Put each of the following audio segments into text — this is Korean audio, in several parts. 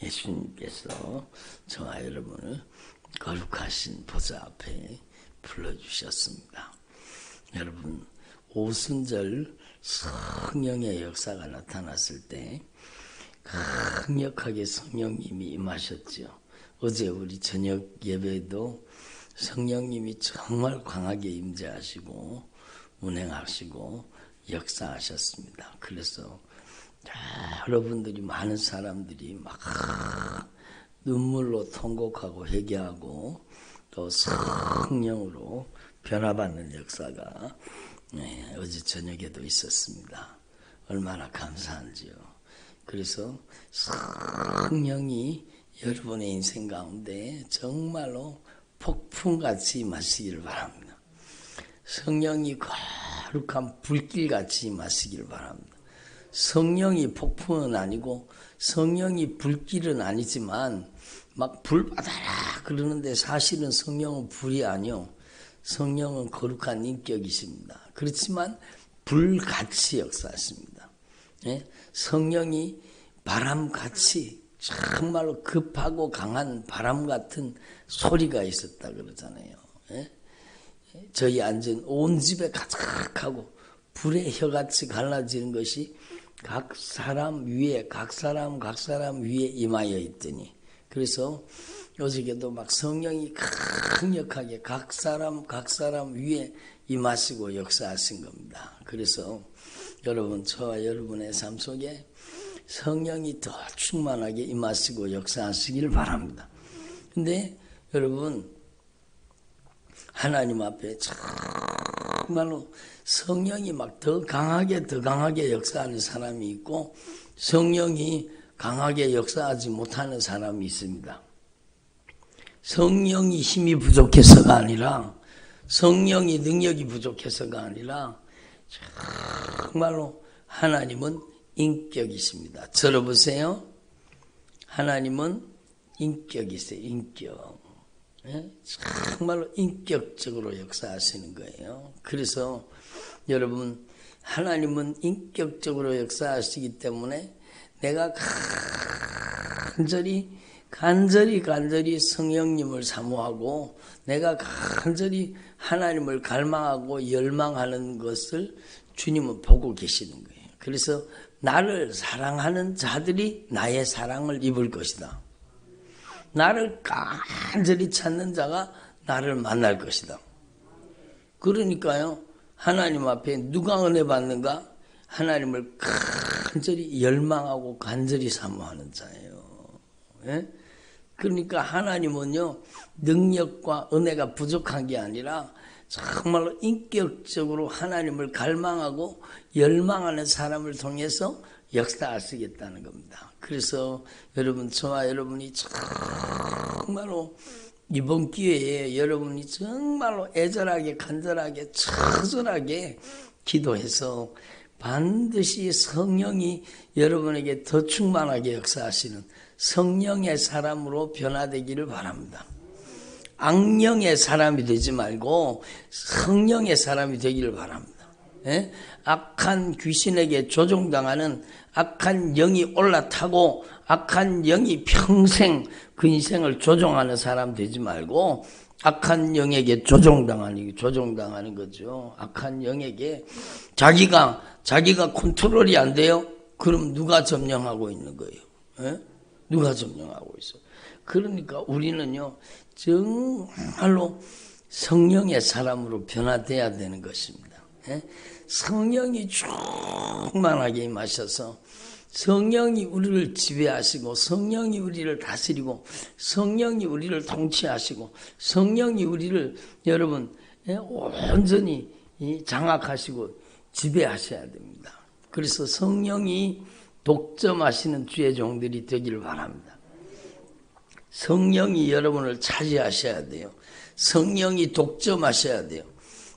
예수님께서 저와 여러분을 거룩하신 보좌 앞에 불러주셨습니다. 여러분, 오순절 성령의 역사가 나타났을 때 강력하게 성령님이 임하셨죠. 어제 우리 저녁 예배도 성령님이 정말 강하게 임재하시고 운행하시고 역사하셨습니다. 그래서 여러분들이, 많은 사람들이 막 눈물로 통곡하고 회개하고 또 성령으로 변화받는 역사가 어제 저녁에도 있었습니다. 얼마나 감사한지요. 그래서 성령이 여러분의 인생 가운데 정말로 폭풍같이 임하시기를 바랍니다. 성령이 거룩한 불길같이 임하시기를 바랍니다. 성령이 폭풍은 아니고 성령이 불길은 아니지만 막 불 받아라 그러는데 사실은 성령은 불이 아니요. 성령은 거룩한 인격이십니다. 그렇지만 불같이 역사하십니다. 성령이 바람같이 정말로 급하고 강한 바람 같은 소리가 있었다 그러잖아요. 저희 앉은 온 집에 가득하고 불의 혀같이 갈라지는 것이 각 사람 위에 임하여 있더니, 그래서 어저께도 막 성령이 강력하게 각 사람 위에 임하시고 역사하신 겁니다. 그래서 여러분, 저와 여러분의 삶 속에 성령이 더 충만하게 임하시고 역사하시길 바랍니다. 근데 여러분, 하나님 앞에 정말로 성령이 막 더 강하게 역사하는 사람이 있고 성령이 강하게 역사하지 못하는 사람이 있습니다. 성령이 힘이 부족해서가 아니라, 성령이 능력이 부족해서가 아니라 정말로 하나님은 인격이십니다. 들어보세요. 하나님은 인격이세요. 인격. 정말로 인격적으로 역사하시는 거예요. 그래서 여러분, 하나님은 인격적으로 역사하시기 때문에 내가 간절히 성령님을 사모하고 내가 간절히 하나님을 갈망하고 열망하는 것을 주님은 보고 계시는 거예요. 그래서 나를 사랑하는 자들이 나의 사랑을 입을 것이다. 나를 간절히 찾는 자가 나를 만날 것이다. 그러니까요, 하나님 앞에 누가 은혜 받는가? 하나님을 간절히 열망하고 간절히 사모하는 자예요. 그러니까 하나님은요, 능력과 은혜가 부족한 게 아니라 정말로 인격적으로 하나님을 갈망하고 열망하는 사람을 통해서 역사하시겠다는 겁니다. 그래서 여러분, 저와 여러분이 정말로 이번 기회에 여러분이 정말로 애절하게, 간절하게, 처절하게 기도해서 반드시 성령이 여러분에게 더 충만하게 역사하시는 성령의 사람으로 변화되기를 바랍니다. 악령의 사람이 되지 말고 성령의 사람이 되기를 바랍니다. 악한 귀신에게 조종당하는 악한 영이 올라타고 악한 영이 평생 그 인생을 조종하는 사람 되지 말고 악한 영에게 조종당하는 거죠. 악한 영에게 자기가 컨트롤이 안 돼요? 그럼 누가 점령하고 있는 거예요? 누가 점령하고 있어요? 그러니까 우리는요, 정말로 성령의 사람으로 변화돼야 되는 것입니다. 성령이 충만하게 임하셔서 성령이 우리를 지배하시고 성령이 우리를 다스리고 성령이 우리를 통치하시고 성령이 우리를 여러분 온전히 장악하시고 지배하셔야 됩니다. 그래서 성령이 독점하시는 주의 종들이 되기를 바랍니다. 성령이 여러분을 차지하셔야 돼요. 성령이 독점하셔야 돼요.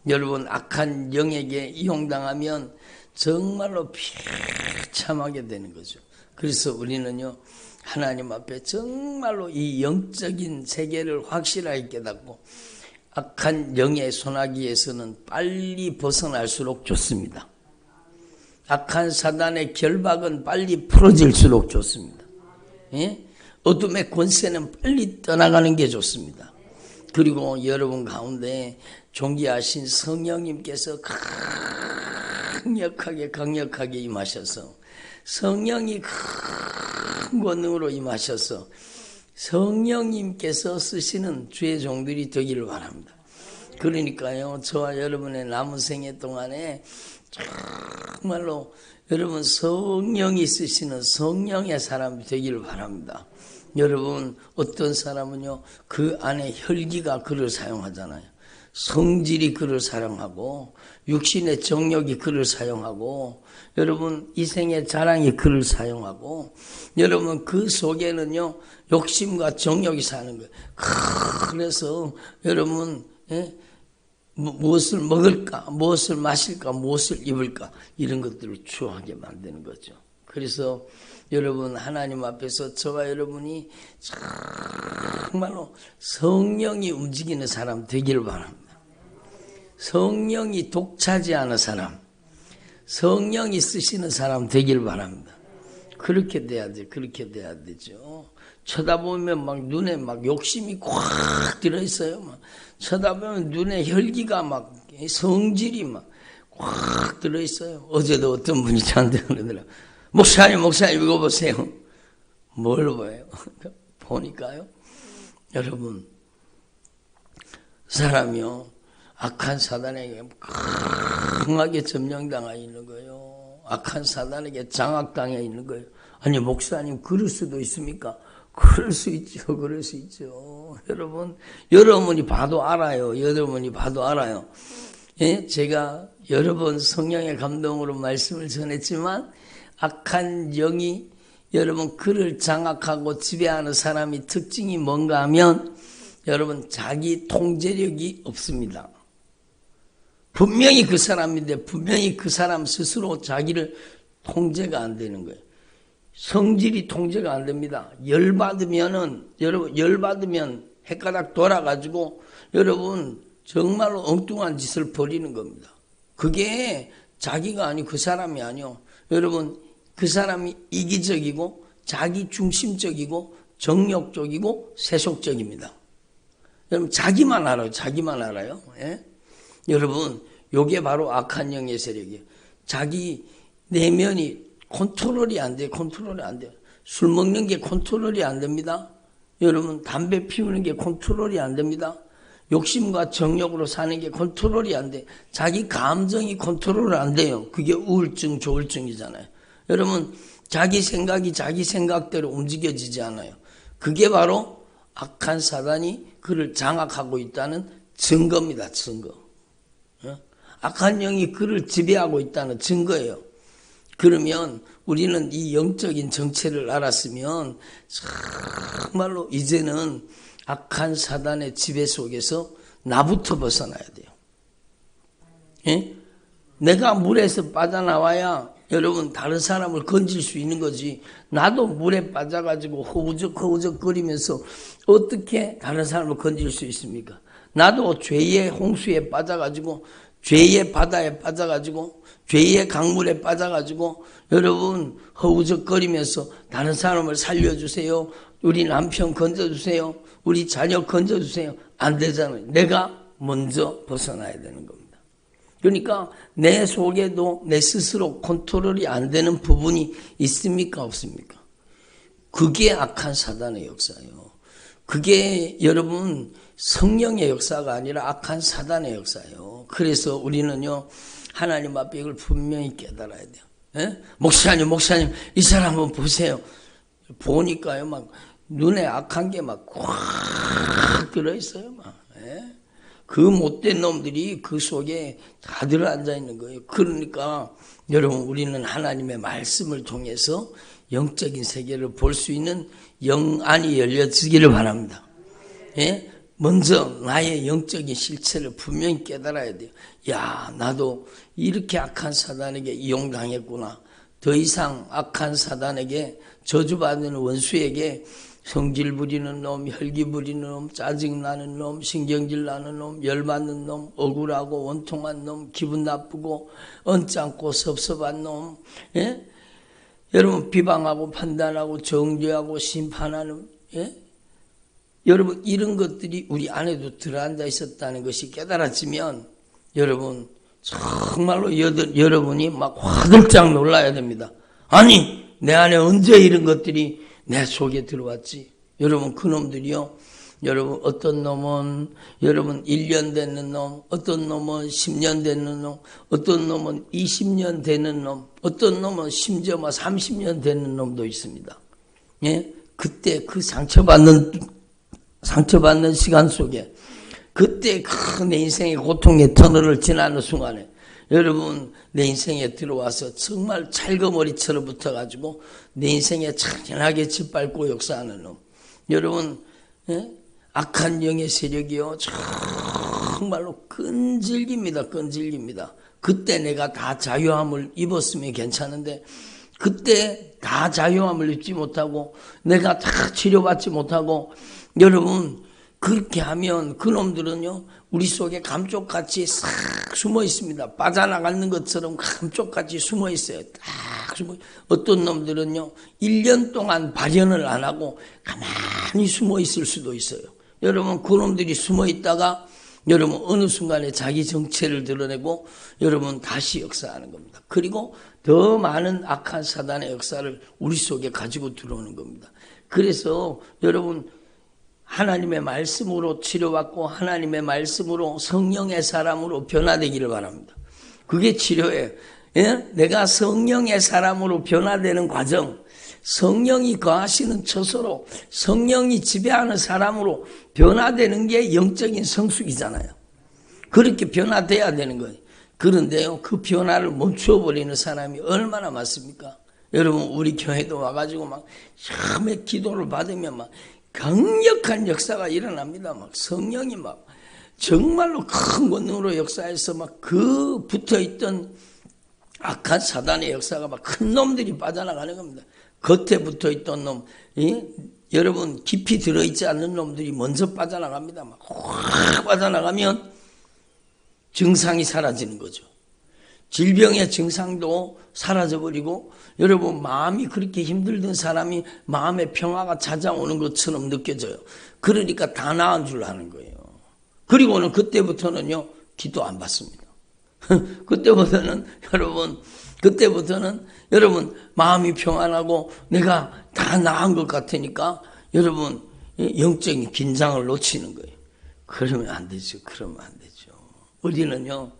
여러분, 악한 영에게 이용당하면 정말로 비참하게 되는 거죠. 그래서 우리는요, 하나님 앞에 정말로 이 영적인 세계를 확실하게 깨닫고 악한 영의 손아귀에서는 빨리 벗어날수록 좋습니다. 악한 사단의 결박은 빨리 풀어질수록 좋습니다. 어둠의 권세는 빨리 떠나가는 게 좋습니다. 그리고 여러분 가운데 존귀하신 성령님께서 강력하게 임하셔서 성령이 큰 권능으로 임하셔서 성령님께서 쓰시는 주의 종들이 되기를 바랍니다. 그러니까요, 저와 여러분의 남은 생애 동안에 정말로 여러분 성령이 쓰시는 성령의 사람이 되기를 바랍니다. 여러분 어떤 사람은요, 그 안에 혈기가 그를 사용하잖아요. 성질이 그를 사용하고 육신의 정욕이 그를 사용하고 여러분 이생의 자랑이 그를 사용하고 여러분 그 속에는요 욕심과 정욕이 사는 거예요. 그래서 여러분 무엇을 먹을까, 무엇을 마실까, 무엇을 입을까 이런 것들을 추구하게 만드는 거죠. 그래서 여러분 하나님 앞에서 저와 여러분이 정말로 성령이 움직이는 사람 되기를 바랍니다. 성령이 독차지하는 사람, 성령이 쓰시는 사람 되기를 바랍니다. 그렇게 돼야 돼, 그렇게 돼야 되죠. 쳐다보면 막 눈에 막 욕심이 꽉 들어있어요. 막 쳐다보면 눈에 혈기가 막 성질이 막 꽉 들어있어요. 어제도 어떤 분이 저한테 그러더라고요. 목사님 이거 보세요. 뭘 봐요? 보니까요. 여러분 사람이요 악한 사단에게 강하게 점령당해 있는 거예요. 악한 사단에게 장악당해 있는 거예요. 아니 목사님 그럴 수도 있습니까? 그럴 수 있죠. 그럴 수 있죠. 여러분이 봐도 알아요. 여러분이 봐도 알아요. 예? 제가 여러 번 성령의 감동으로 말씀을 전했지만 악한 영이 여러분 그를 장악하고 지배하는 사람이 특징이 뭔가 하면 여러분 자기 통제력이 없습니다. 분명히 그 사람인데 분명히 그 사람 스스로 자기를 통제가 안 되는 거예요. 성질이 통제가 안 됩니다. 열받으면 헷가닥 돌아가지고 여러분 정말로 엉뚱한 짓을 벌이는 겁니다. 그게 자기가 아니고 그 사람이 아니요. 여러분 그 사람이 이기적이고 자기 중심적이고 정욕적이고 세속적입니다. 여러분 자기만 알아요. 예? 여러분 요게 바로 악한 영의 세력이에요. 자기 내면이 컨트롤이 안 돼요. 술 먹는 게 컨트롤이 안 됩니다. 여러분 담배 피우는 게 컨트롤이 안 됩니다. 욕심과 정욕으로 사는 게 컨트롤이 안 돼. 자기 감정이 컨트롤 안 돼요. 그게 우울증, 조울증이잖아요. 여러분 자기 생각이 자기 생각대로 움직여지지 않아요. 그게 바로 악한 사단이 그를 장악하고 있다는 증거입니다. 증거. 악한 영이 그를 지배하고 있다는 증거예요. 그러면 우리는 이 영적인 정체를 알았으면 정말로 이제는 악한 사단의 지배 속에서 나부터 벗어나야 돼요. 예? 내가 물에서 빠져나와야 여러분 다른 사람을 건질 수 있는 거지. 나도 물에 빠져가지고 허우적거리면서 어떻게 다른 사람을 건질 수 있습니까? 나도 죄의 홍수에 빠져가지고 죄의 바다에 빠져가지고 죄의 강물에 빠져가지고 여러분 허우적거리면서 다른 사람을 살려주세요. 우리 남편 건져주세요. 우리 자녀 건져주세요. 안 되잖아요. 내가 먼저 벗어나야 되는 겁니다. 그러니까 내 속에도 내 스스로 컨트롤이 안 되는 부분이 있습니까? 없습니까? 그게 악한 사단의 역사예요. 그게 여러분 성령의 역사가 아니라 악한 사단의 역사예요. 그래서 우리는요 하나님 앞에 이걸 분명히 깨달아야 돼요. 예? 목사님 이 사람 한번 보세요. 보니까요 막 눈에 악한 게 막 꽉 들어있어요. 막. 예? 그 못된 놈들이 그 속에 다 들어앉아 있는 거예요. 그러니까 여러분 우리는 하나님의 말씀을 통해서 영적인 세계를 볼 수 있는 영안이 열려지기를 바랍니다. 예? 먼저 나의 영적인 실체를 분명히 깨달아야 돼요. 야, 나도 이렇게 악한 사단에게 이용당했구나. 더 이상 악한 사단에게 저주받는 원수에게 성질 부리는 놈, 혈기 부리는 놈, 짜증나는 놈, 신경질 나는 놈, 열받는 놈, 억울하고 원통한 놈, 기분 나쁘고 언짢고 섭섭한 놈. 예? 여러분 비방하고 판단하고 정죄하고 심판하는 여러분 이런 것들이 우리 안에도 들어앉아 있었다는 것이 깨달아지면 여러분 정말로 여러분이 막 화들짝 놀라야 됩니다. 아니 내 안에 언제 이런 것들이 내 속에 들어왔지? 여러분 그놈들이요, 여러분 어떤 놈은 여러분 1년 되는 놈, 어떤 놈은 10년 되는 놈, 어떤 놈은 20년 되는 놈, 어떤 놈은 심지어 30년 되는 놈도 있습니다. 그때 그 상처받는 시간 속에 그때 내 인생의 고통의 터널을 지나는 순간에 여러분 내 인생에 들어와서 정말 찰거머리처럼 붙어가지고 내 인생에 잔인하게 짓밟고 역사하는 놈. 여러분 악한 영의 세력이요 정말로 끈질깁니다. 끈질깁니다. 그때 내가 다 자유함을 입었으면 괜찮은데 그때 다 자유함을 입지 못하고 내가 다 치료받지 못하고 여러분 그렇게 하면 그놈들은요 우리 속에 감쪽같이 싹 숨어 있습니다. 빠져나가는 것처럼 감쪽같이 숨어 있어요. 딱 숨어. 어떤 놈들은요 1년 동안 발현을 안 하고 가만히 숨어 있을 수도 있어요. 여러분 그놈들이 숨어 있다가 여러분 어느 순간에 자기 정체를 드러내고 여러분 다시 역사하는 겁니다. 그리고 더 많은 악한 사단의 역사를 우리 속에 가지고 들어오는 겁니다. 그래서 여러분 하나님의 말씀으로 치료받고 하나님의 말씀으로 성령의 사람으로 변화되기를 바랍니다. 그게 치료예요. 내가 성령의 사람으로 변화되는 과정, 성령이 거하시는 처소로 성령이 지배하는 사람으로 변화되는 게 영적인 성숙이잖아요. 그렇게 변화돼야 되는 거예요. 그런데요 그 변화를 멈춰버리는 사람이 얼마나 많습니까? 여러분 우리 교회도 와가지고 막 처음에 기도를 받으면 막 강력한 역사가 일어납니다. 막 성령이 막 정말로 큰 권능으로 역사해서 막 그 붙어있던 악한 사단의 역사가 막 큰 놈들이 빠져나가는 겁니다. 겉에 붙어있던 놈, 여러분 깊이 들어있지 않는 놈들이 먼저 빠져나갑니다. 막 확 빠져나가면 증상이 사라지는 거죠. 질병의 증상도 사라져버리고 여러분 마음이 그렇게 힘들던 사람이 마음의 평화가 찾아오는 것처럼 느껴져요. 그러니까 다 나은 줄 아는 거예요. 그리고는 그때부터는요 기도 안 받습니다. 그때부터는 여러분 마음이 평안하고 내가 다 나은 것 같으니까 여러분 영적인 긴장을 놓치는 거예요. 그러면 안 되죠. 우리는요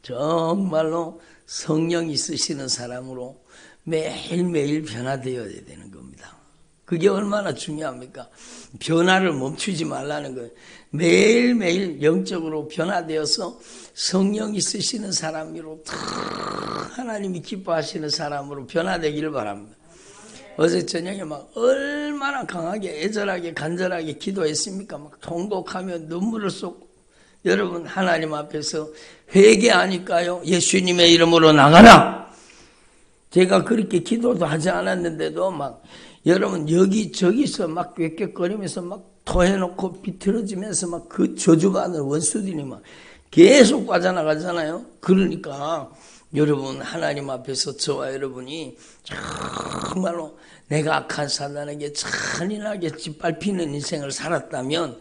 정말로 성령이 쓰시는 사람으로 매일매일 변화되어야 되는 겁니다. 그게 얼마나 중요합니까? 변화를 멈추지 말라는 거예요. 매일매일 영적으로 변화되어서 성령이 쓰시는 사람으로 하나님이 기뻐하시는 사람으로 변화되기를 바랍니다. 어제 저녁에 막 얼마나 강하게 애절하게 간절하게 기도했습니까? 막 통곡하며 눈물을 쏟고 여러분 하나님 앞에서 회개하니까요 예수님의 이름으로 나가라. 제가 그렇게 기도도 하지 않았는데도 막 여러분 여기저기서 막 꾀꾀거리면서 막 토해놓고 비틀어지면서 막 그 저주받는 원수들이 막 계속 빠져나가잖아요. 그러니까 여러분 하나님 앞에서 저와 여러분이 정말로 내가 악한 사단에게 잔인하게 짓밟히는 인생을 살았다면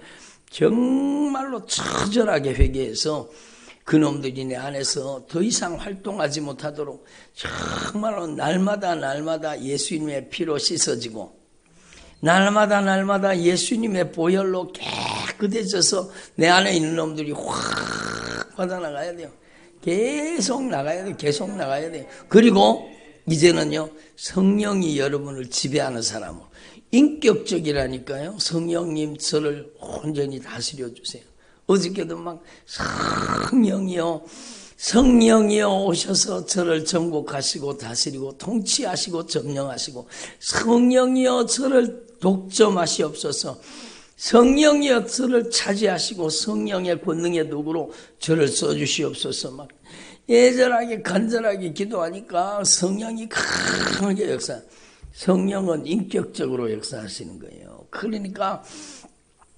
정말로 처절하게 회개해서 그놈들이 내 안에서 더 이상 활동하지 못하도록 정말로 날마다 예수님의 피로 씻어지고 날마다 예수님의 보혈로 깨끗해져서 내 안에 있는 놈들이 확 빠져나가야 돼요. 계속 나가야 돼요. 그리고 이제는요 성령이 여러분을 지배하는 사람으로 인격적이라니까요. 성령님 저를 온전히 다스려 주세요. 어저께도 막 성령이요 오셔서 저를 정복하시고 다스리고 통치하시고 점령하시고 성령이요 저를 독점하시옵소서. 성령이여 저를 차지하시고 성령의 권능의 도구로 저를 써주시옵소서. 막 애절하게 간절하게 기도하니까 성령이 강하게 역사. 성령은 인격적으로 역사하시는 거예요. 그러니까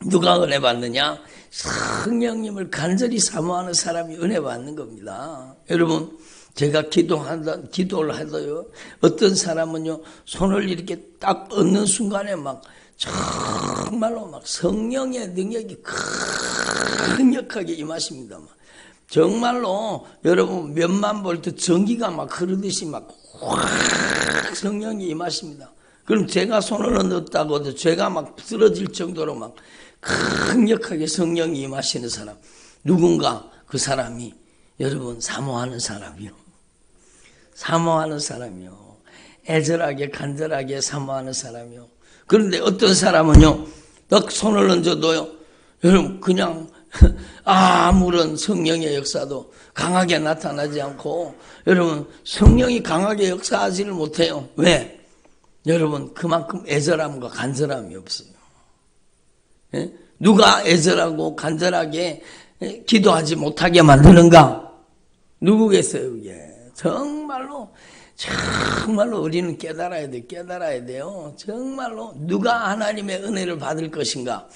누가 은혜 받느냐? 성령님을 간절히 사모하는 사람이 은혜 받는 겁니다. 여러분 제가 기도를 하더요. 어떤 사람은요, 손을 이렇게 딱 얹는 순간에 막, 정말로 막 성령의 능력이 강력하게 임하십니다. 정말로 여러분 몇만 볼트 전기가 막 흐르듯이 막 확 성령이 임하십니다. 그럼 제가 손을 얹었다고 해도 죄가 막 쓰러질 정도로 막 강력하게 성령이 임하시는 사람. 누군가 그 사람이 여러분 사모하는 사람이요. 사모하는 사람이요. 애절하게 간절하게 사모하는 사람이요. 그런데 어떤 사람은요, 딱 손을 얹어도요, 여러분 그냥 아무런 성령의 역사도 강하게 나타나지 않고, 여러분 성령이 강하게 역사하지를 못해요. 왜? 여러분 그만큼 애절함과 간절함이 없어요. 예? 누가 애절하고 간절하게 기도하지 못하게 만드는가? 누구겠어요 이게? 정말로 우리는 깨달아야 돼요. 정말로 누가 하나님의 은혜를 받을 것인가?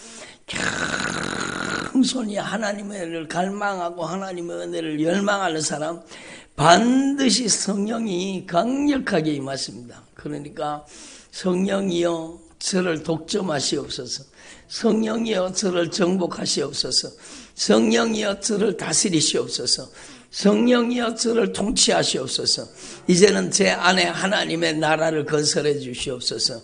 겸손히 하나님의 은혜를 갈망하고 하나님의 은혜를 열망하는 사람, 반드시 성령이 강력하게 임하십니다. 그러니까 성령이여 저를 독점하시옵소서, 성령이여 저를 정복하시옵소서, 성령이여 저를 다스리시옵소서, 성령이여 저를 통치하시옵소서. 이제는 제 안에 하나님의 나라를 건설해 주시옵소서.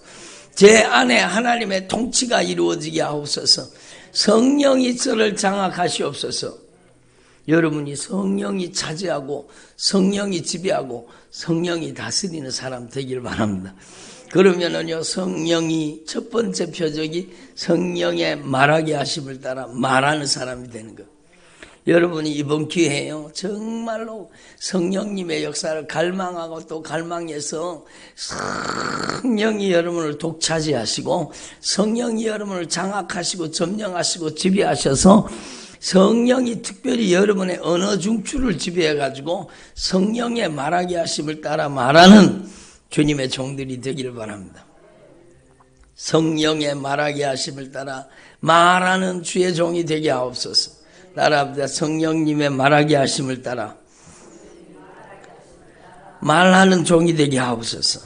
제 안에 하나님의 통치가 이루어지게 하옵소서. 성령이 저를 장악하시옵소서. 여러분이 성령이 차지하고 성령이 지배하고 성령이 다스리는 사람 되길 바랍니다. 그러면은요, 성령이 첫 번째 표적이 성령의 말하게 하심을 따라 말하는 사람이 되는 거예요. 여러분이 이번 기회에요, 정말로 성령님의 역사를 갈망하고 또 갈망해서 성령이 여러분을 독차지하시고 성령이 여러분을 장악하시고 점령하시고 지배하셔서 성령이 특별히 여러분의 언어 중추를 지배해가지고 성령의 말하게 하심을 따라 말하는 주님의 종들이 되기를 바랍니다. 성령의 말하게 하심을 따라 말하는 주의 종이 되게 하옵소서. 따라합니다. 성령님의 말하게 하심을 따라 말하는 종이 되게 하옵소서.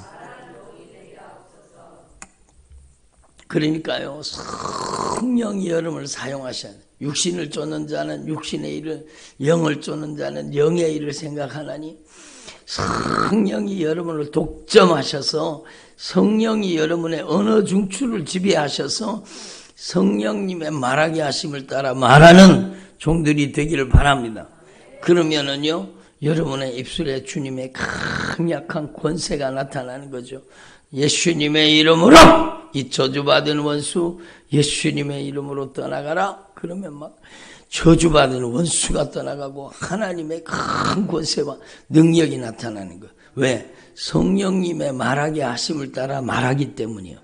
그러니까요, 성령이 여러분을 사용하셔야 돼요. 육신을 쫓는 자는 육신의 일을, 영을 쫓는 자는 영의 일을 생각하나니 성령이 여러분을 독점하셔서 성령이 여러분의 언어 중추를 지배하셔서 성령님의 말하게 하심을 따라 말하는 종들이 되기를 바랍니다. 그러면은요, 여러분의 입술에 주님의 강력한 권세가 나타나는 거죠. 예수님의 이름으로 이 저주받은 원수 예수님의 이름으로 떠나가라. 그러면 막 저주받은 원수가 떠나가고 하나님의 큰 권세와 능력이 나타나는 거예요. 왜? 성령님의 말하게 하심을 따라 말하기 때문이에요.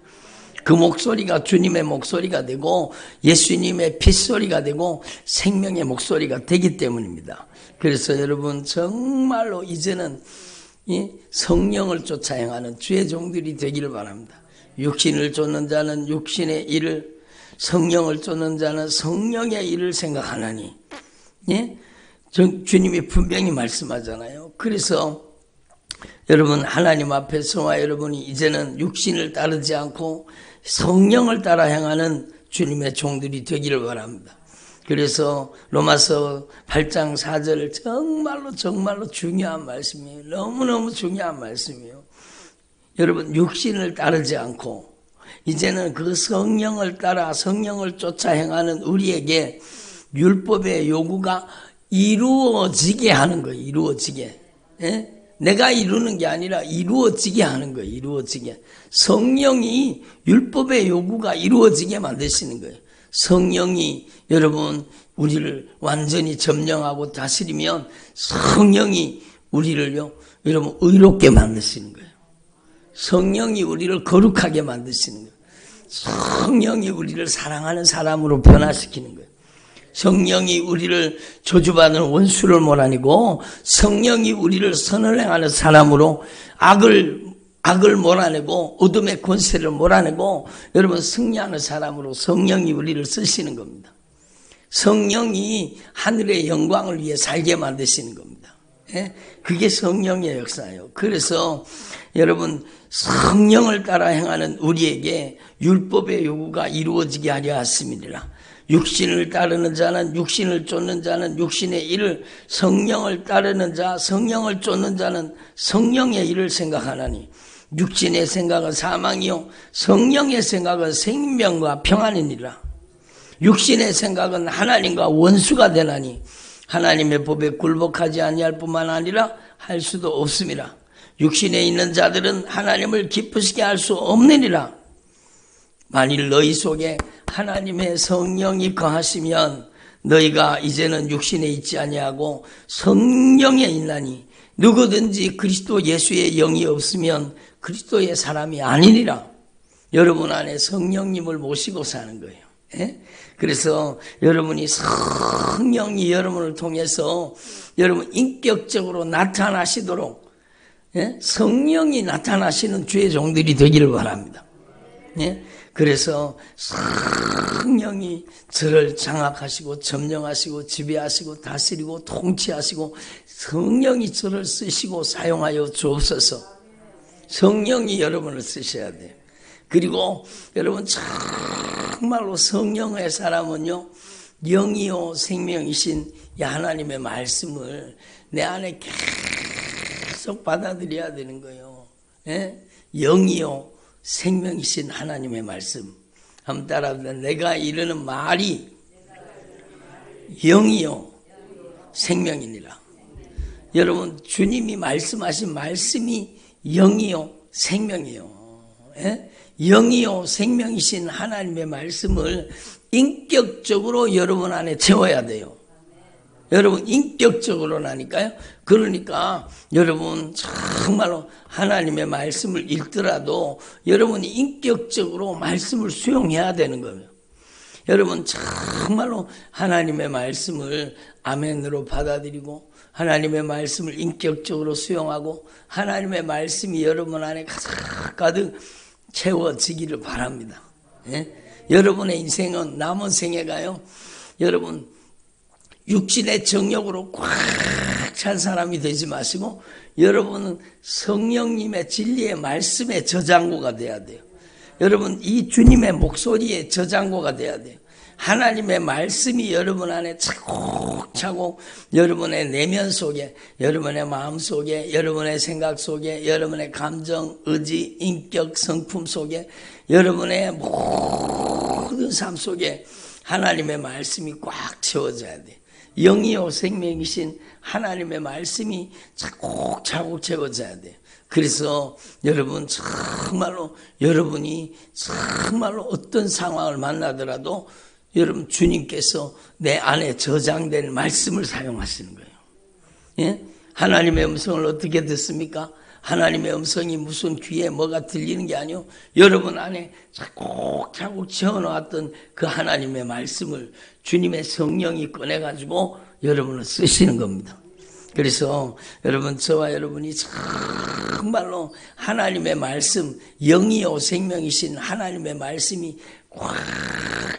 그 목소리가 주님의 목소리가 되고 예수님의 핏소리가 되고 생명의 목소리가 되기 때문입니다. 그래서 여러분 정말로 이제는 이 성령을 쫓아 행하는 주의 종들이 되기를 바랍니다. 육신을 쫓는 자는 육신의 일을, 성령을 쫓는 자는 성령의 일을 생각하나니, 예? 주님이 분명히 말씀하잖아요. 그래서 여러분 하나님 앞에서와 여러분이 이제는 육신을 따르지 않고 성령을 따라 행하는 주님의 종들이 되기를 바랍니다. 그래서 로마서 8장 4절 정말로 중요한 말씀이에요. 너무너무 중요한 말씀이에요. 여러분 육신을 따르지 않고 이제는 그 성령을 따라 성령을 쫓아 행하는 우리에게 율법의 요구가 이루어지게 하는 거예요. 이루어지게. 예? 내가 이루는 게 아니라 이루어지게 하는 거예요. 이루어지게. 성령이 율법의 요구가 이루어지게 만드시는 거예요. 성령이 여러분 우리를 완전히 점령하고 다스리면 성령이 우리를요, 여러분 의롭게 만드시는 거예요. 성령이 우리를 거룩하게 만드시는 거예요. 성령이 우리를 사랑하는 사람으로 변화시키는 거예요. 성령이 우리를 저주받는 원수를 몰아내고 성령이 우리를 선을 행하는 사람으로 악을 몰아내고 어둠의 권세를 몰아내고 여러분 승리하는 사람으로 성령이 우리를 쓰시는 겁니다. 성령이 하늘의 영광을 위해 살게 만드시는 겁니다. 예? 그게 성령의 역사예요. 그래서 여러분 성령을 따라 행하는 우리에게 율법의 요구가 이루어지게 하려 하심이니라. 육신을 따르는 자는 육신을 쫓는 자는 육신의 일을, 성령을 따르는 자 성령을 쫓는 자는 성령의 일을 생각하나니 육신의 생각은 사망이요 성령의 생각은 생명과 평안이니라. 육신의 생각은 하나님과 원수가 되나니 하나님의 법에 굴복하지 아니할 뿐만 아니라 할 수도 없음이라. 육신에 있는 자들은 하나님을 기쁘시게 할 수 없느니라. 만일 너희 속에 하나님의 성령이 거하시면 너희가 이제는 육신에 있지 아니하고 성령에 있나니 누구든지 그리스도 예수의 영이 없으면 그리스도의 사람이 아니니라. 여러분 안에 성령님을 모시고 사는 거예요. 예? 그래서 여러분이 성령이 여러분을 통해서 여러분 인격적으로 나타나시도록, 예? 성령이 나타나시는 주의 종들이 되기를 바랍니다. 예? 그래서 성령이 저를 장악하시고 점령하시고 지배하시고 다스리고 통치하시고 성령이 저를 쓰시고 사용하여 주옵소서. 성령이 여러분을 쓰셔야 돼요. 그리고 여러분 정말로 성령의 사람은요, 영이요 생명이신 하나님의 말씀을 내 안에 계속 받아들여야 되는 거예요. 예? 영이요 생명이신 하나님의 말씀. 한번 따라합니다. 내가 이르는 말이 영이요 생명이니라. 여러분 주님이 말씀하신 말씀이 영이요 생명이요. 예? 영이요 생명이신 하나님의 말씀을 인격적으로 여러분 안에 채워야 돼요. 여러분 인격적으로라니까요. 그러니까 여러분 정말로 하나님의 말씀을 읽더라도 여러분이 인격적으로 말씀을 수용해야 되는 거예요. 여러분 정말로 하나님의 말씀을 아멘으로 받아들이고 하나님의 말씀을 인격적으로 수용하고 하나님의 말씀이 여러분 안에 가득 채워지기를 바랍니다. 예? 여러분의 인생은 남은 생애가요, 여러분 육신의 정욕으로 꽉 찬 사람이 되지 마시고 여러분은 성령님의 진리의 말씀의 저장고가 돼야 돼요. 여러분 이 주님의 목소리의 저장고가 돼야 돼요. 하나님의 말씀이 여러분 안에 차곡차곡 여러분의 내면 속에, 여러분의 마음 속에, 여러분의 생각 속에, 여러분의 감정, 의지, 인격, 성품 속에, 여러분의 모든 삶 속에 하나님의 말씀이 꽉 채워져야 돼요. 영이요 생명이신 하나님의 말씀이 차곡차곡 채워져야 돼요. 그래서 여러분 정말로 여러분이 정말로 어떤 상황을 만나더라도 여러분 주님께서 내 안에 저장된 말씀을 사용하시는 거예요. 예? 하나님의 음성을 어떻게 듣습니까? 하나님의 음성이 무슨 귀에 뭐가 들리는 게 아니요, 여러분 안에 차곡차곡 채워놓았던 그 하나님의 말씀을 주님의 성령이 꺼내가지고 여러분을 쓰시는 겁니다. 그래서 여러분 저와 여러분이 정말로 하나님의 말씀, 영이요 생명이신 하나님의 말씀이 꽉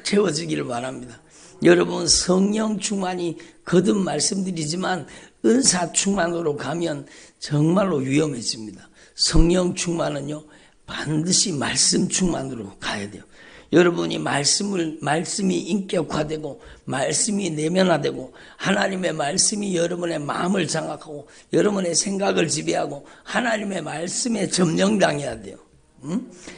채워지기를 바랍니다. 여러분 성령 충만이 거듭 말씀드리지만 은사 충만으로 가면 정말로 위험해집니다. 성령 충만은요 반드시 말씀 충만으로 가야 돼요. 여러분이 말씀이 인격화되고 말씀이 내면화되고 하나님의 말씀이 여러분의 마음을 장악하고 여러분의 생각을 지배하고 하나님의 말씀에 점령당해야 돼요.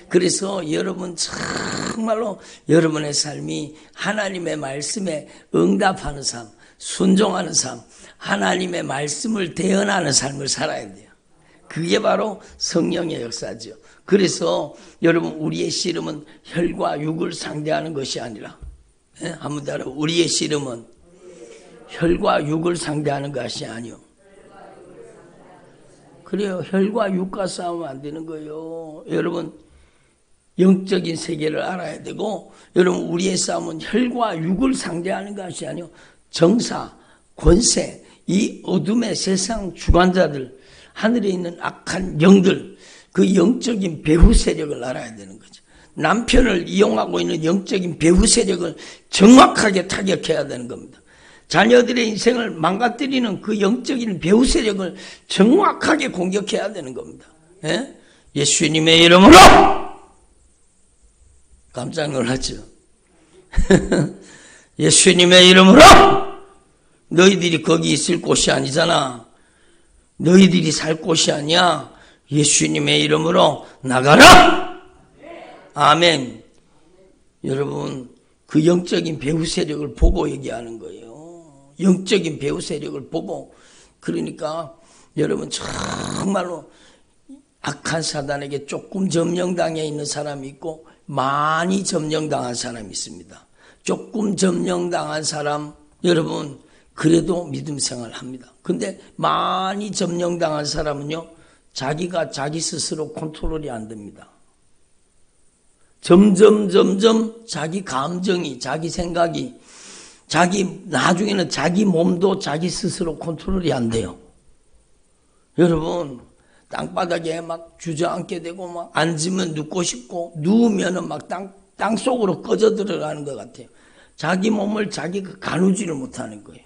그래서 여러분 정말로 여러분의 삶이 하나님의 말씀에 응답하는 삶, 순종하는 삶, 하나님의 말씀을 대언하는 삶을 살아야 돼요. 그게 바로 성령의 역사죠. 그래서 여러분 우리의 씨름은 혈과 육을 상대하는 것이 아니라, 한번 따라, 우리의 씨름은 혈과 육을 상대하는 것이 아니요. 그래요. 혈과 육과 싸우면 안 되는 거예요. 여러분 영적인 세계를 알아야 되고, 여러분 우리의 싸움은 혈과 육을 상대하는 것이 아니요, 정사, 권세, 이 어둠의 세상 주관자들, 하늘에 있는 악한 영들, 그 영적인 배후 세력을 알아야 되는 거죠. 남편을 이용하고 있는 영적인 배후 세력을 정확하게 타격해야 되는 겁니다. 자녀들의 인생을 망가뜨리는 그 영적인 배후 세력을 정확하게 공격해야 되는 겁니다. 예? 예수님의 이름으로! 깜짝 놀랐죠? 예수님의 이름으로! 너희들이 거기 있을 곳이 아니잖아. 너희들이 살 곳이 아니야. 예수님의 이름으로 나가라! 아멘. 여러분, 그 영적인 배후 세력을 보고 얘기하는 거예요. 영적인 배후 세력을 보고. 그러니까 여러분 정말로 악한 사단에게 조금 점령당해 있는 사람이 있고 많이 점령당한 사람이 있습니다. 조금 점령당한 사람, 여러분 그래도 믿음 생활합니다. 근데 많이 점령당한 사람은요, 자기가 자기 스스로 컨트롤이 안 됩니다. 점점 자기 감정이, 자기 생각이, 나중에는 자기 몸도 자기 스스로 컨트롤이 안 돼요. 여러분, 땅바닥에 막 주저앉게 되고, 막 앉으면 눕고 싶고, 누우면은 막 땅 속으로 꺼져 들어가는 것 같아요. 자기 몸을 자기가 가누지를 못하는 거예요.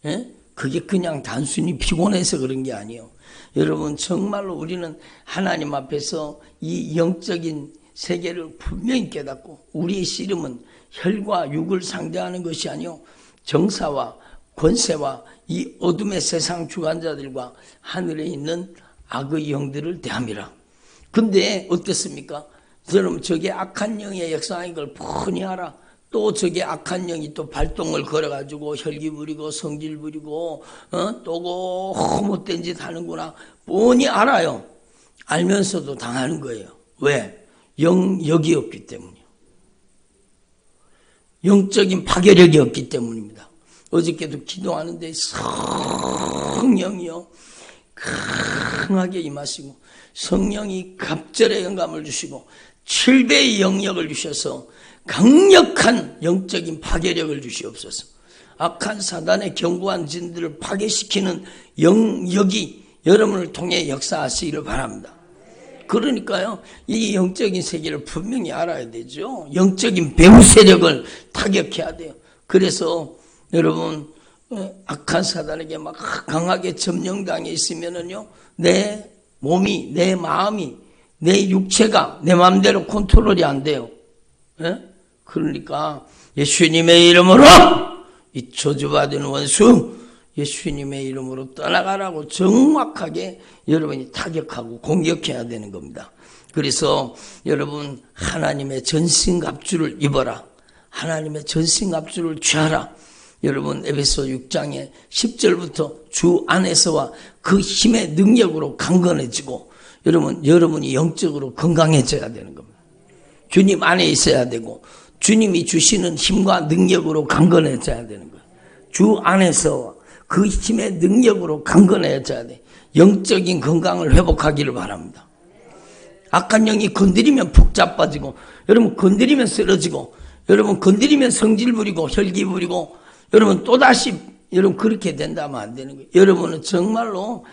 예? 그게 그냥 단순히 피곤해서 그런 게 아니에요. 여러분, 정말로 우리는 하나님 앞에서 이 영적인 세계를 분명히 깨닫고, 우리의 씨름은 혈과 육을 상대하는 것이 아니요, 정사와 권세와 이 어둠의 세상 주관자들과 하늘에 있는 악의 영들을 대함이라. 근데 어떻습니까? 여러분, 저게 악한 영의 역사인 걸 뻔히 알아. 또 저게 악한 영이 또 발동을 걸어가지고 혈기 부리고 성질 부리고 또 못된 짓 하는구나 뻔히 알아요. 알면서도 당하는 거예요. 왜? 영역이 없기 때문이요. 영적인 파괴력이 없기 때문입니다. 어저께도 기도하는데 성령이요 강하게 임하시고, 성령이 갑절의 영감을 주시고 7배의 영역을 주셔서 강력한 영적인 파괴력을 주시옵소서. 악한 사단의 견고한 진들을 파괴시키는 영역이 여러분을 통해 역사하시기를 바랍니다. 그러니까요, 이 영적인 세계를 분명히 알아야 되죠. 영적인 배후 세력을 타격해야 돼요. 그래서 여러분, 악한 사단에게 막 강하게 점령당해 있으면은요, 내 몸이, 내 마음이, 내 육체가 내 마음대로 컨트롤이 안 돼요. 예? 그러니까 예수님의 이름으로 이 저주받은 원수 예수님의 이름으로 떠나가라고 정확하게 여러분이 타격하고 공격해야 되는 겁니다. 그래서 여러분, 하나님의 전신갑주를 입어라. 하나님의 전신갑주를 취하라. 여러분, 에베소 6장에 10절부터 주 안에서와 그 힘의 능력으로 강건해지고, 여러분이 영적으로 건강해져야 되는 겁니다. 주님 안에 있어야 되고, 주님이 주시는 힘과 능력으로 강건해져야 되는 거예요. 주 안에서 그 힘의 능력으로 강건해져야 돼. 영적인 건강을 회복하기를 바랍니다. 악한 영이 건드리면 푹 자빠지고, 여러분 건드리면 쓰러지고, 여러분 건드리면 성질 부리고 혈기 부리고, 여러분 또다시 여러분 그렇게 된다면 안 되는 거예요. 여러분은 정말로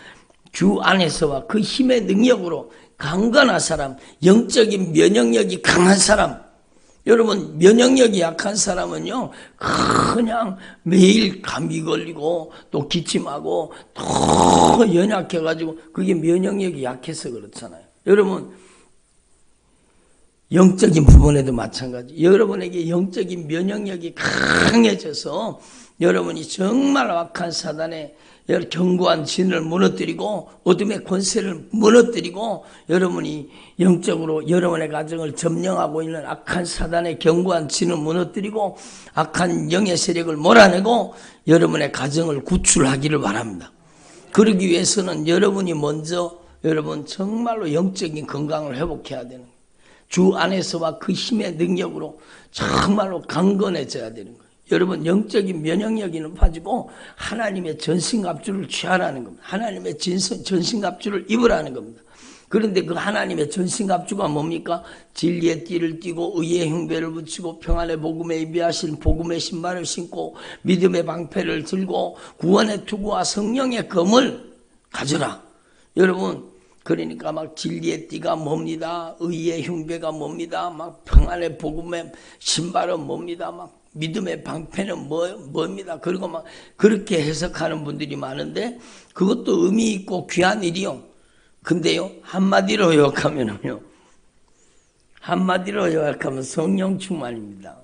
주 안에서와 그 힘의 능력으로 강건한 사람, 영적인 면역력이 강한 사람, 여러분 면역력이 약한 사람은요 그냥 매일 감기 걸리고 또 기침하고 또 연약해가지고 그게 면역력이 약해서 그렇잖아요. 여러분 영적인 부분에도 마찬가지. 여러분에게 영적인 면역력이 강해져서 여러분이 정말 악한 사단의 견고한 진을 무너뜨리고 어둠의 권세를 무너뜨리고, 여러분이 영적으로 여러분의 가정을 점령하고 있는 악한 사단의 견고한 진을 무너뜨리고 악한 영의 세력을 몰아내고 여러분의 가정을 구출하기를 바랍니다. 그러기 위해서는 여러분이 먼저 여러분 정말로 영적인 건강을 회복해야 되는 거예요. 주 안에서와 그 힘의 능력으로 정말로 강건해져야 되는 거예요. 여러분 영적인 면역력이 높아지고 하나님의 전신갑주를 취하라는 겁니다. 하나님의 전신갑주를 입으라는 겁니다. 그런데 그 하나님의 전신갑주가 뭡니까? 진리의 띠를 띠고 의의 흉배를 붙이고 평안의 복음에 예비하신 복음의 신발을 신고 믿음의 방패를 들고 구원의 투구와 성령의 검을 가져라. 여러분 그러니까 막 진리의 띠가 뭡니다. 의의 흉배가 뭡니다. 막 평안의 복음의 신발은 뭡니다. 막 믿음의 방패는 뭡니다. 그리고 막 그렇게 해석하는 분들이 많은데 그것도 의미 있고 귀한 일이요. 근데요, 한마디로 요약하면요. 한마디로 요약하면 성령 충만입니다.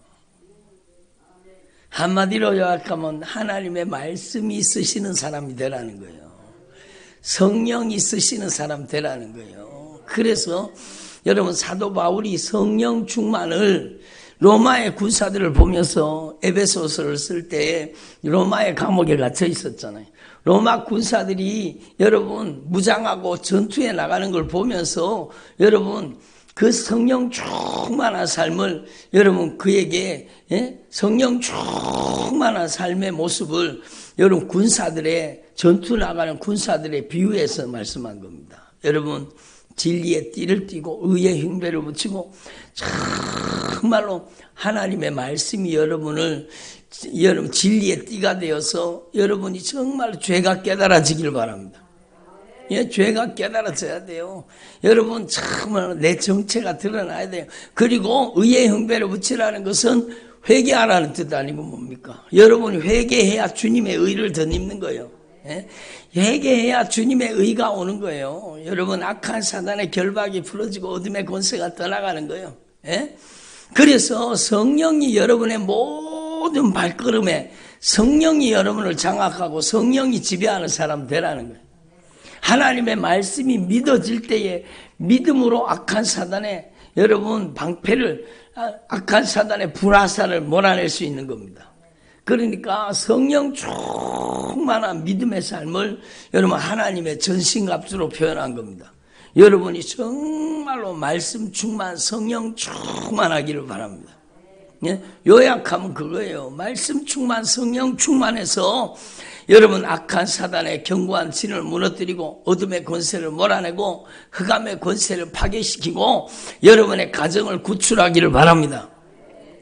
한마디로 요약하면 하나님의 말씀이 있으시는 사람이 되라는 거예요. 성령이 있으시는 사람 되라는 거예요. 그래서 여러분 사도 바울이 성령 충만을 로마의 군사들을 보면서 에베소서를 쓸 때 로마의 감옥에 갇혀 있었잖아요. 로마 군사들이 여러분 무장하고 전투에 나가는 걸 보면서 여러분 그 성령 충만한 삶을 여러분 그에게 성령 충만한 삶의 모습을 여러분 군사들의 전투 나가는 군사들의 비유해서 말씀한 겁니다. 여러분 진리의 띠를 띠고 의의 흉배를 붙이고 정말로 하나님의 말씀이 여러분 진리의 띠가 되어서 여러분이 정말 죄가 깨달아지길 바랍니다. 예, 죄가 깨달아져야 돼요. 여러분 정말 내 정체가 드러나야 돼요. 그리고 의의 흉배를 붙이라는 것은 회개하라는 뜻 아니고 뭡니까? 여러분이 회개해야 주님의 의를 덧입는 거예요. 예? 회개해야 주님의 의가 오는 거예요. 여러분 악한 사단의 결박이 풀어지고 어둠의 권세가 떠나가는 거예요. 예? 그래서 성령이 여러분의 모든 발걸음에 성령이 여러분을 장악하고 성령이 지배하는 사람 되라는 거예요. 하나님의 말씀이 믿어질 때에 믿음으로 악한 사단의 여러분 방패를 악한 사단의 불화살을 몰아낼 수 있는 겁니다. 그러니까 성령 충만한 믿음의 삶을 여러분 하나님의 전신갑주로 표현한 겁니다. 여러분이 정말로 말씀 충만 성령 충만하기를 바랍니다. 예? 요약하면 그거예요. 말씀 충만 성령 충만해서 여러분 악한 사단의 견고한 진을 무너뜨리고 어둠의 권세를 몰아내고 흑암의 권세를 파괴시키고 여러분의 가정을 구출하기를 바랍니다.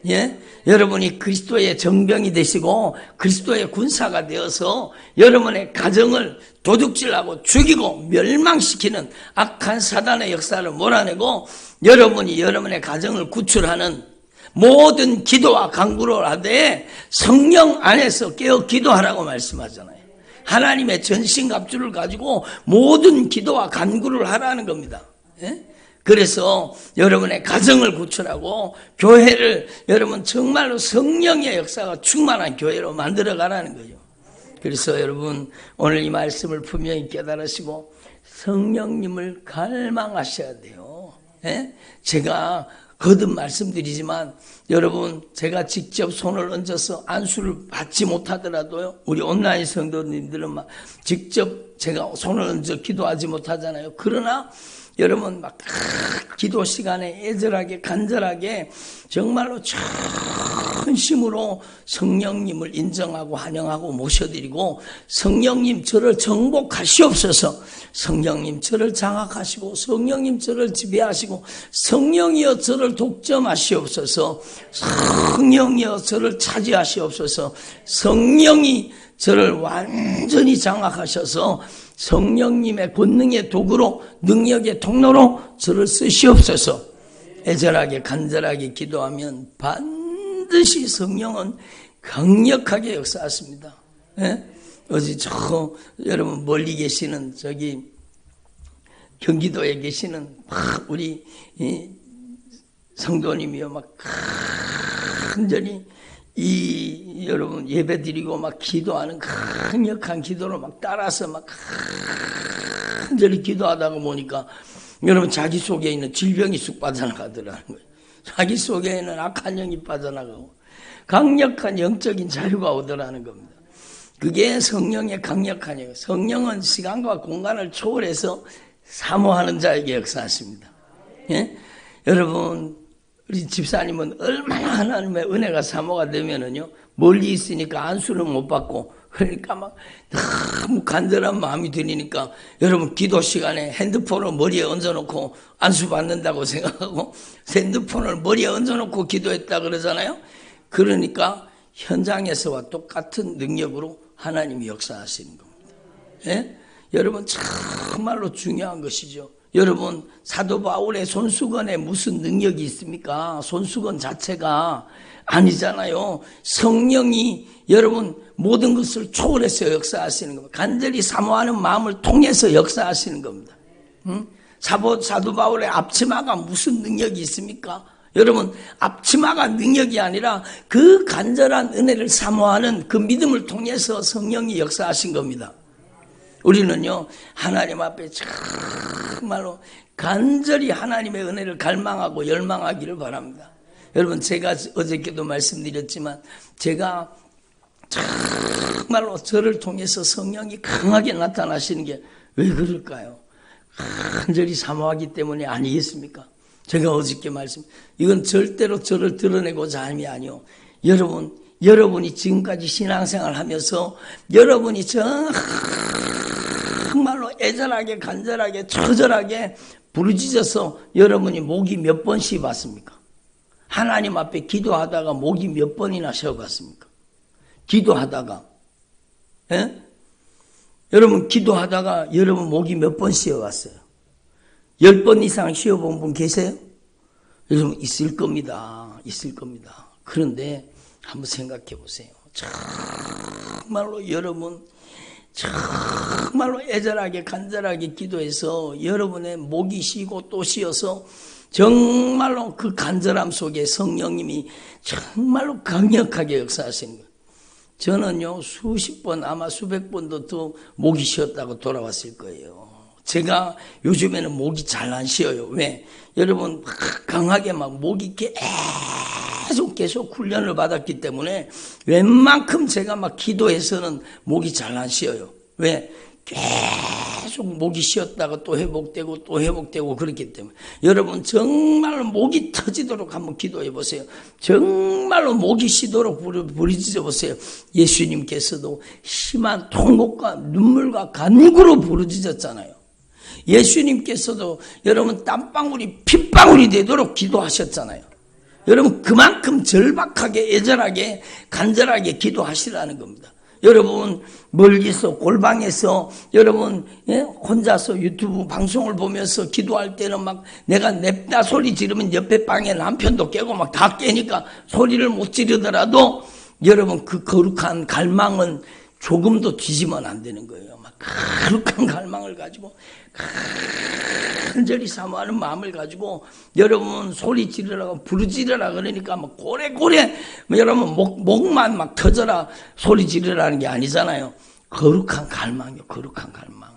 예? 여러분이 그리스도의 정병이 되시고 그리스도의 군사가 되어서 여러분의 가정을 도둑질하고 죽이고 멸망시키는 악한 사단의 역사를 몰아내고 여러분이 여러분의 가정을 구출하는 모든 기도와 간구를 하되 성령 안에서 깨어 기도하라고 말씀하잖아요. 하나님의 전신갑주를 가지고 모든 기도와 간구를 하라는 겁니다. 예? 그래서 여러분의 가정을 구출하고 교회를 여러분 정말로 성령의 역사가 충만한 교회로 만들어 가라는 거죠. 그래서 여러분 오늘 이 말씀을 분명히 깨달으시고 성령님을 갈망하셔야 돼요. 예? 제가 거듭 말씀드리지만 여러분 제가 직접 손을 얹어서 안수를 받지 못하더라도요. 우리 온라인 성도님들은 막 직접 제가 손을 얹어 기도하지 못하잖아요. 그러나 여러분 막 기도 시간에 애절하게 간절하게 정말로 전심으로 성령님을 인정하고 환영하고 모셔드리고 성령님 저를 정복하시옵소서. 성령님 저를 장악하시고 성령님 저를 지배하시고 성령이여 저를 독점하시옵소서. 성령이여 저를 차지하시옵소서. 성령이 저를 완전히 장악하셔서 성령님의 권능의 도구로 능력의 통로로 저를 쓰시옵소서. 애절하게 간절하게 기도하면 반드시 성령은 강력하게 역사하십니다. 예? 어제 여러분 멀리 계시는 저기 경기도에 계시는 우리 성도님이요 막 간절히 여러분 예배 드리고 막 기도하는 강력한 기도로 막 따라서 막 간절히 기도하다가 보니까 여러분 자기 속에 있는 질병이 쑥 빠져나가더라는 거예요. 자기 속에 있는 악한 영이 빠져나가고 강력한 영적인 자유가 오더라는 겁니다. 그게 성령의 강력한 영. 성령은 시간과 공간을 초월해서 사모하는 자에게 역사하십니다. 예? 여러분 우리 집사님은 얼마나 하나님의 은혜가 사모가 되면은요, 멀리 있으니까 안수를 못 받고, 그러니까 막 너무 간절한 마음이 들으니까 여러분 기도 시간에 핸드폰을 머리에 얹어놓고 안수 받는다고 생각하고 핸드폰을 머리에 얹어놓고 기도했다 그러잖아요. 그러니까 현장에서와 똑같은 능력으로 하나님이 역사하시는 겁니다. 예? 여러분 정말로 중요한 것이죠. 여러분, 사도 바울의 손수건에 무슨 능력이 있습니까? 손수건 자체가 아니잖아요. 성령이 여러분 모든 것을 초월해서 역사하시는 겁니다. 간절히 사모하는 마음을 통해서 역사하시는 겁니다. 사도 바울의 앞치마가 무슨 능력이 있습니까? 여러분, 앞치마가 능력이 아니라 그 간절한 은혜를 사모하는 그 믿음을 통해서 성령이 역사하신 겁니다. 우리는요, 하나님 앞에 정말로 간절히 하나님의 은혜를 갈망하고 열망하기를 바랍니다. 여러분, 제가 어저께도 말씀드렸지만 제가 정말로 저를 통해서 성령이 강하게 나타나시는 게 왜 그럴까요? 간절히 사모하기 때문이 아니겠습니까? 제가 어저께 이건 절대로 저를 드러내고자 함이 아니요. 여러분이 지금까지 신앙생활 하면서 여러분이 정말로 애절하게, 간절하게, 처절하게 부르짖어서 여러분이 목이 몇 번 쉬어봤습니까? 하나님 앞에 기도하다가 목이 몇 번이나 쉬어봤습니까? 기도하다가, 예? 여러분 기도하다가 여러분 목이 몇 번 쉬어봤어요? 10번 이상 쉬어본 분 계세요? 여러분 있을 겁니다. 있을 겁니다. 그런데 한번 생각해 보세요. 정말로 여러분 정말로 애절하게 간절하게 기도해서 여러분의 목이 쉬고 또 쉬어서 정말로 그 간절함 속에 성령님이 정말로 강력하게 역사하시는 거예요. 저는요 수십 번 아마 수백 번도 더 목이 쉬었다고 돌아왔을 거예요. 제가 요즘에는 목이 잘 안 쉬어요. 왜? 여러분 강하게 막 목이 계속 훈련을 받았기 때문에 웬만큼 제가 막 기도해서는 목이 잘 안 쉬어요. 왜? 계속 목이 쉬었다가 또 회복되고 그렇기 때문에 여러분 정말로 목이 터지도록 한번 기도해 보세요. 정말로 목이 쉬도록 부르짖어 보세요. 예수님께서도 심한 통곡과 눈물과 간구로 부르짖었잖아요. 예수님께서도 여러분 땀방울이 핏방울이 되도록 기도하셨잖아요. 여러분 그만큼 절박하게 애절하게 간절하게 기도하시라는 겁니다. 여러분 멀리서 골방에서 여러분 혼자서 유튜브 방송을 보면서 기도할 때는 막 내가 냅다 소리 지르면 옆에 방에 남편도 깨고 막 다 깨니까 소리를 못 지르더라도 여러분 그 거룩한 갈망은 조금도 뒤지면 안 되는 거예요. 막 거룩한 갈망을 가지고 간절히 사모하는 마음을 가지고 여러분 소리 지르라고 부르짖으라 그러니까 막 고래고래 여러분 목만 막 터져라 소리 지르라는 게 아니잖아요. 거룩한 갈망이요. 거룩한 갈망.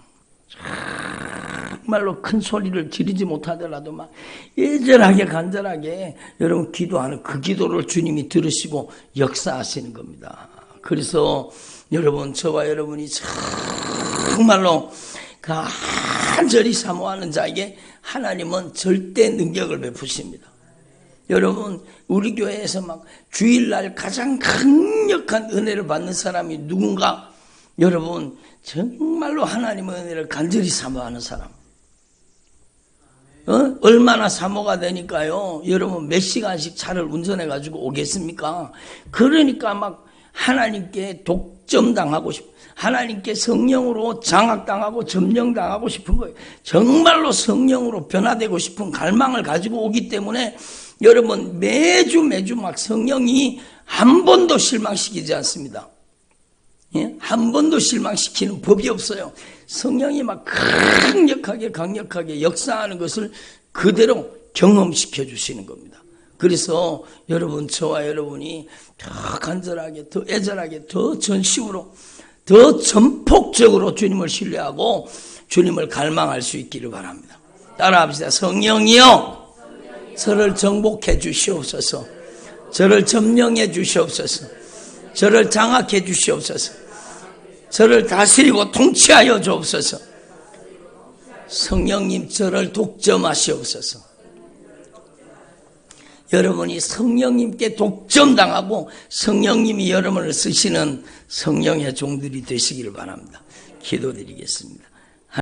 정말로 큰 소리를 지르지 못하더라도 막 애절하게 간절하게 여러분 기도하는 그 기도를 주님이 들으시고 역사하시는 겁니다. 그래서 여러분 저와 여러분이 정말로 간절히 사모하는 자에게 하나님은 절대 능력을 베푸십니다. 여러분 우리 교회에서 막 주일날 가장 강력한 은혜를 받는 사람이 누군가? 여러분 정말로 하나님의 은혜를 간절히 사모하는 사람. 얼마나 사모가 되니까요. 여러분 몇 시간씩 차를 운전해 가지고 오겠습니까? 그러니까 막 하나님께 독점당하고 싶어. 하나님께 성령으로 장악당하고 점령당하고 싶은 거예요. 정말로 성령으로 변화되고 싶은 갈망을 가지고 오기 때문에 여러분 매주 막 성령이 한 번도 실망시키지 않습니다. 예? 한 번도 실망시키는 법이 없어요. 성령이 막 강력하게 역사하는 것을 그대로 경험시켜 주시는 겁니다. 그래서 여러분 저와 여러분이 더 간절하게 더 애절하게 더 전심으로 더 전폭적으로 주님을 신뢰하고 주님을 갈망할 수 있기를 바랍니다. 따라합시다. 성령이여 저를 정복해 주시옵소서. 저를 점령해 주시옵소서. 저를 장악해 주시옵소서. 저를 다스리고 통치하여 주옵소서. 성령님 저를 독점하시옵소서. 여러분이 성령님께 독점당하고 성령님이 여러분을 쓰시는 성령의 종들이 되시기를 바랍니다. 기도드리겠습니다.